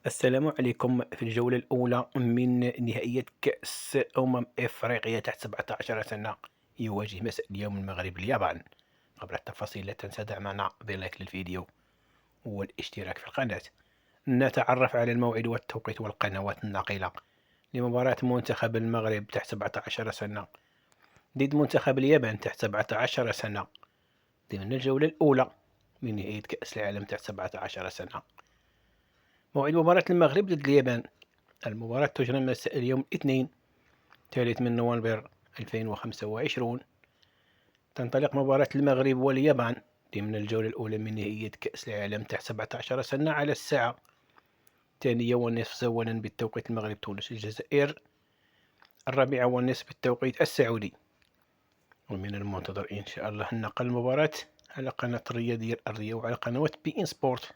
السلام عليكم. في الجولة الأولى من نهائيات كأس إفريقيا تحت 17 سنة، يواجه مساء اليوم المغرب اليابان. قبل التفاصيل لا تنسى دعمنا بلايك للفيديو والاشتراك في القناة. نتعرف على الموعد والتوقيت والقنوات الناقلة لمباراة منتخب المغرب تحت 17 سنة ضد منتخب اليابان تحت 17 سنة ضمن الجولة الأولى من نهائية كأس العالم تحت 17 سنة. موعد مباراة المغرب ضد اليابان. المباراة تجرى مساء اليوم الاثنين 3 من نوفمبر 2025. تنطلق مباراة المغرب واليابان ضمن الجولة الأولى من نهائية كأس العالم تحت 17 سنة على الساعة 2:30 زولا بالتوقيت المغرب تونس الجزائر، 4:30 بالتوقيت السعودي. ومن المنتظر إن شاء الله نقل المباراة على قناة الرياضية الأرضية وعلى قنوات بي إن سبورت